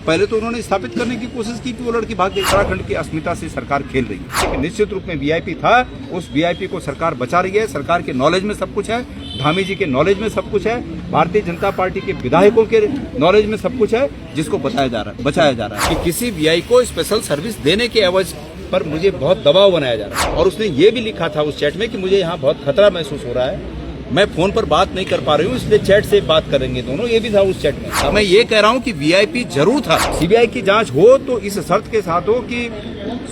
पहले तो उन्होंने स्थापित करने की कोशिश की कि वो लड़की भाग गई। उत्तराखंड की अस्मिता से सरकार खेल रही है। लेकिन निश्चित रूप में वीआईपी था, उस वीआईपी को सरकार बचा रही है। सरकार के नॉलेज में सब कुछ है, धामी जी के नॉलेज में सब कुछ है, भारतीय जनता पार्टी के विधायकों के नॉलेज में सब कुछ है, जिसको बचाया जा रहा है कि किसी वीआई को स्पेशल सर्विस देने के एवज पर मुझे बहुत दबाव बनाया जा रहा है। और उसने ये भी लिखा था उस चैट में कि मुझे यहाँ बहुत खतरा महसूस हो रहा है, मैं फोन पर बात नहीं कर पा रही हूँ, इसलिए चैट से बात करेंगे दोनों। ये भी था उस चैट में। मैं ये कह रहा हूँ कि वीआईपी जरूर था। सीबीआई की जांच हो तो इस शर्त के साथ हो कि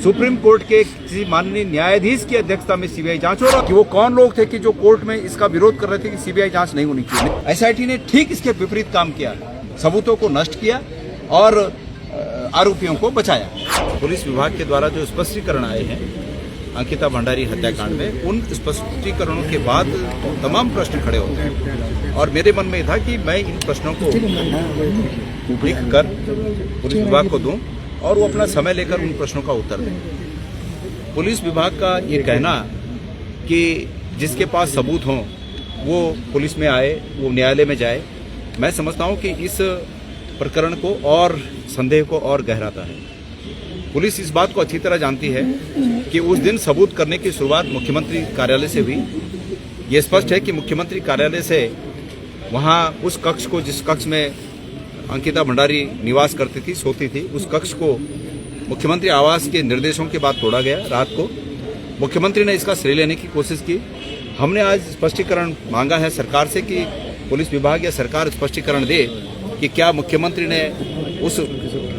सुप्रीम कोर्ट के किसी माननीय न्यायाधीश की अध्यक्षता में सीबीआई जांच हो, कि वो कौन लोग थे कि जो कोर्ट में इसका विरोध कर रहे थे कि सीबीआई जांच नहीं होनी चाहिए। एसआईटी ने ठीक इसके विपरीत काम किया, सबूतों को नष्ट किया और आरोपियों को बचाया। पुलिस विभाग के द्वारा जो स्पष्टीकरण आए हैं अंकिता भंडारी हत्याकांड में, उन स्पष्टीकरणों के बाद तमाम प्रश्न खड़े होते हैं और मेरे मन में था कि मैं इन प्रश्नों को लिख कर पुलिस विभाग को दूं और वो अपना समय लेकर उन प्रश्नों का उत्तर दें। पुलिस विभाग का ये कहना कि जिसके पास सबूत हों वो पुलिस में आए, वो न्यायालय में जाए, मैं समझता हूं कि इस प्रकरण को और संदेह को और गहराता है। पुलिस इस बात को अच्छी तरह जानती है कि उस दिन सबूत करने की शुरुआत मुख्यमंत्री कार्यालय से हुई। ये स्पष्ट है कि मुख्यमंत्री कार्यालय से वहां उस कक्ष को, जिस कक्ष में अंकिता भंडारी निवास करती थी, सोती थी, उस कक्ष को मुख्यमंत्री आवास के निर्देशों के बाद तोड़ा गया। रात को मुख्यमंत्री ने इसका श्रेय लेने की कोशिश की। हमने आज स्पष्टीकरण मांगा है सरकार से कि पुलिस विभाग या सरकार स्पष्टीकरण दे कि क्या मुख्यमंत्री ने उस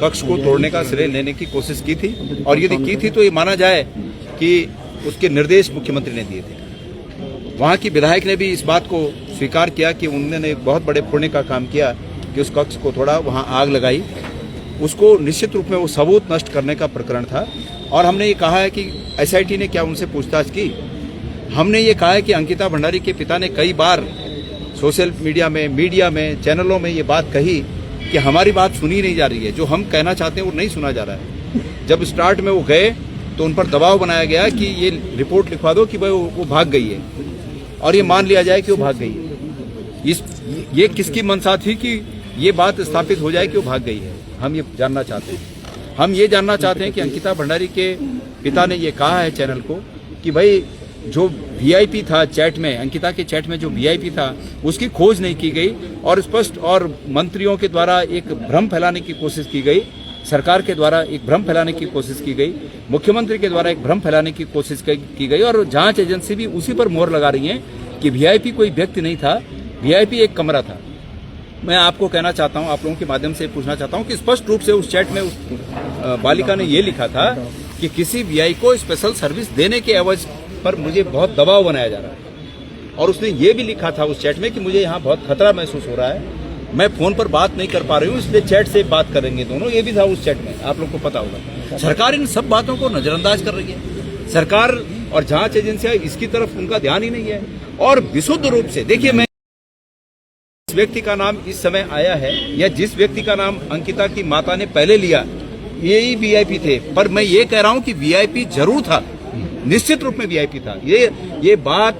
कक्ष को तोड़ने का श्रेय लेने की कोशिश की थी, और यदि की थी तो ये माना जाए कि उसके निर्देश मुख्यमंत्री ने दिए थे। वहां की विधायक ने भी इस बात को स्वीकार किया कि उन्होंने एक बहुत बड़े पुण्य का काम किया कि उस कक्ष को तोड़ा, वहां आग लगाई। उसको निश्चित रूप में वो सबूत नष्ट करने का प्रकरण था। और हमने ये कहा है कि एसआईटी ने क्या उनसे पूछताछ की। हमने ये कहा है कि अंकिता भंडारी के पिता ने कई बार सोशल मीडिया में, चैनलों में ये बात कही कि हमारी बात सुनी नहीं जा रही है, जो हम कहना चाहते हैं वो नहीं सुना जा रहा है। जब स्टार्ट में वो गए तो उन पर दबाव बनाया गया कि ये रिपोर्ट लिखवा दो कि भाई वो भाग गई है, और ये मान लिया जाए कि वो भाग गई है। ये किसकी मंशा थी कि ये बात स्थापित हो जाए कि वो भाग गई है? हम ये जानना चाहते हैं। हम ये जानना चाहते हैं कि अंकिता भंडारी के पिता ने ये कहा है चैनल को कि भाई जो वीआईपी था चैट में, अंकिता के चैट में जो वीआईपी था, उसकी खोज नहीं की गई और स्पष्ट और मंत्रियों के द्वारा एक भ्रम फैलाने की कोशिश की गई, सरकार के द्वारा एक भ्रम फैलाने की कोशिश की गई, मुख्यमंत्री के द्वारा एक भ्रम फैलाने की कोशिश की गई, और जांच एजेंसी भी उसी पर मोहर लगा रही है कि वीआईपी कोई व्यक्ति नहीं था, वीआईपी एक कमरा था। मैं आपको कहना चाहता हूं, आप लोगों के माध्यम से पूछना चाहता हूं कि स्पष्ट रूप से उस चैट में उस बालिका ने ये लिखा था कि किसी वीआई को स्पेशल सर्विस देने के एवज पर मुझे बहुत दबाव बनाया जा रहा है। और उसने ये भी लिखा था उस चैट में कि मुझे यहाँ बहुत खतरा महसूस हो रहा है, मैं फोन पर बात नहीं कर पा रही हूँ, इसलिए चैट से बात करेंगे दोनों। ये भी था उस चैट में, आप लोग को पता होगा। सरकार इन सब बातों को नजरअंदाज कर रही है। सरकार और जांच एजेंसियां इसकी तरफ उनका ध्यान ही नहीं है। और विशुद्ध रूप से देखिए, मैं जिस व्यक्ति का नाम इस समय आया है या जिस व्यक्ति का नाम अंकिता की माता ने पहले लिया, यही वीआईपी थे। पर मैं ये कह रहा हूँ कि वीआईपी जरूर था, निश्चित रूप में वीआईपी था। ये बात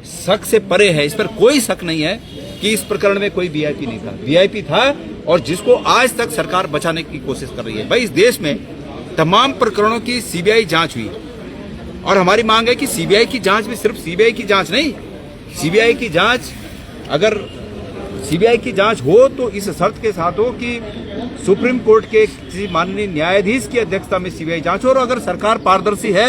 शक से परे है, इस पर कोई शक नहीं है कि इस प्रकरण में कोई वीआईपी नहीं था। वीआईपी था, और जिसको आज तक सरकार बचाने की कोशिश कर रही है। भाई, इस देश में तमाम प्रकरणों की सीबीआई जांच हुई और हमारी मांग है कि सीबीआई की जांच भी सिर्फ सीबीआई की जांच नहीं, सीबीआई की जांच, अगर सीबीआई की जांच हो तो इस शर्त के साथ हो कि सुप्रीम कोर्ट के किसी माननीय न्यायाधीश की अध्यक्षता में सीबीआई जांच हो। और अगर सरकार पारदर्शी है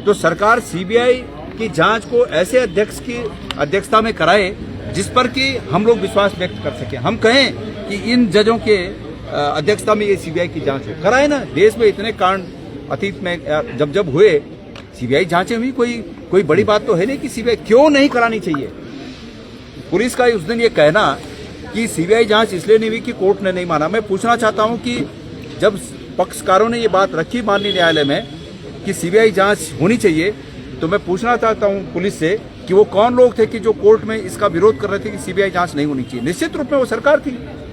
तो सरकार सीबीआई की जांच को ऐसे अध्यक्ष की अध्यक्षता में कराए जिस पर कि हम लोग विश्वास व्यक्त कर सकें। हम कहें कि इन जजों के अध्यक्षता में ये सीबीआई की जांच हो, कराए ना। देश में इतने कांड अतीत में जब हुए, सीबीआई जांचें हुई, कोई बड़ी बात तो है नहीं कि सीबीआई क्यों नहीं करानी चाहिए। पुलिस का उस दिन ये कहना कि सीबीआई जांच इसलिए नहीं हुई कि कोर्ट ने नहीं माना। मैं पूछना चाहता हूं कि जब पक्षकारों ने ये बात रखी माननीय न्यायालय में कि सीबीआई जांच होनी चाहिए, तो मैं पूछना चाहता हूं पुलिस से कि वो कौन लोग थे कि जो कोर्ट में इसका विरोध कर रहे थे कि सीबीआई जांच नहीं होनी चाहिए। निश्चित रूप में वो सरकार थी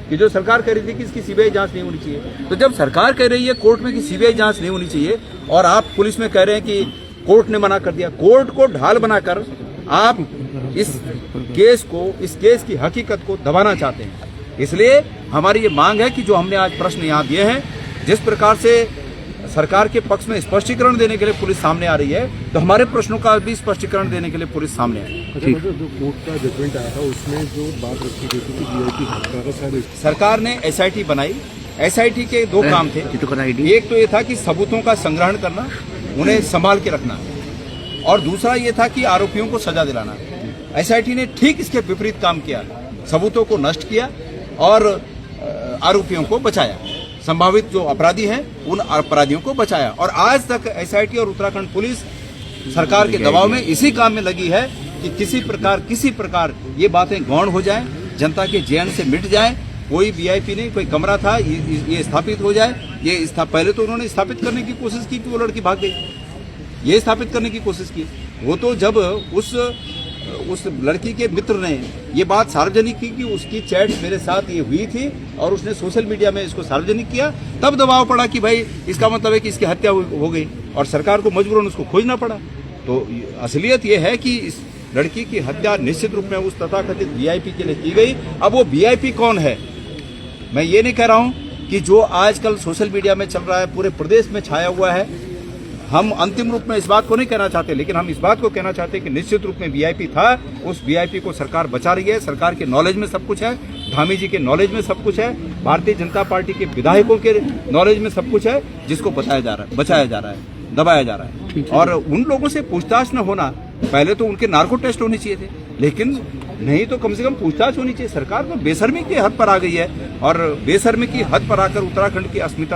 कि जो सरकार कह रही थी कि इसकी सीबीआई जांच नहीं होनी चाहिए। तो जब सरकार कह रही है कोर्ट में कि सीबीआई जांच नहीं होनी चाहिए और आप पुलिस में कह रहे हैं कि कोर्ट ने मना कर दिया, कोर्ट को ढाल बनाकर आप इस केस की हकीकत को दबाना चाहते हैं। इसलिए हमारी ये मांग है कि जो हमने आज प्रश्न यहाँ दिए हैं, जिस प्रकार से सरकार के पक्ष में स्पष्टीकरण देने के लिए पुलिस सामने आ रही है, तो हमारे प्रश्नों का भी स्पष्टीकरण देने के लिए पुलिस सामने आए। अच्छा, मतलब जो कोर्ट का जजमेंट आया था उसमें जो बात रखी गई थी कि वीआईपी हत्या का शायद सरकार ने एसआईटी बनाई। एसआईटी के दो काम थे। एक तो ये था कि सबूतों का संग्रहण करना, उन्हें संभाल के रखना, और दूसरा ये था कि आरोपियों को सजा दिलाना। एसआईटी ने ठीक इसके विपरीत काम किया, सबूतों को नष्ट किया और आरोपियों को बचाया। संभावित जो अपराधी हैं उन अपराधियों को बचाया। और आज तक एसआईटी और उत्तराखंड पुलिस सरकार के दबाव में इसी काम में लगी है कि किसी प्रकार ये बातें गौण हो जाएं, जनता के जेहन से मिट जाएं। कोई वीआईपी नहीं, कोई कमरा था, ये स्थापित हो जाए। पहले तो उन्होंने स्थापित करने की कोशिश की कि वो लड़की भाग गई, ये स्थापित करने की कोशिश की। वो तो जब उस लड़की के मित्र ने ये बात सार्वजनिक की कि उसकी चैट मेरे साथ ये हुई थी और उसने सोशल मीडिया में इसको सार्वजनिक किया, तब दबाव पड़ा कि भाई इसका मतलब है कि इसकी हत्या हो गई और सरकार को मजबूरन उसको खोजना पड़ा। तो असलियत ये है कि इस लड़की की हत्या निश्चित रूप में उस तथाकथित वीआईपी के लिए की गई। अब वो वीआईपी कौन है, मैं ये नहीं कह रहा हूं कि जो आजकल सोशल मीडिया में चल रहा है, पूरे प्रदेश में छाया हुआ है। हम अंतिम रूप में इस बात को नहीं कहना चाहते, लेकिन हम इस बात को कहना चाहते हैं कि निश्चित रूप में वीआईपी था, उस वीआईपी को सरकार बचा रही है। सरकार के नॉलेज में सब कुछ है, धामी जी के नॉलेज में सब कुछ है, भारतीय जनता पार्टी के विधायकों के नॉलेज में सब कुछ है, जिसको बचाया जा रहा है, दबाया जा रहा है। और उन लोगों से पूछताछ न होना, पहले तो उनके नार्को टेस्ट होने चाहिए थे, लेकिन नहीं तो कम से कम पूछताछ होनी चाहिए। सरकार तो बेशर्मी की हद पर आ गई है और बेशर्मी की हद पर आकर उत्तराखंड की अस्मिता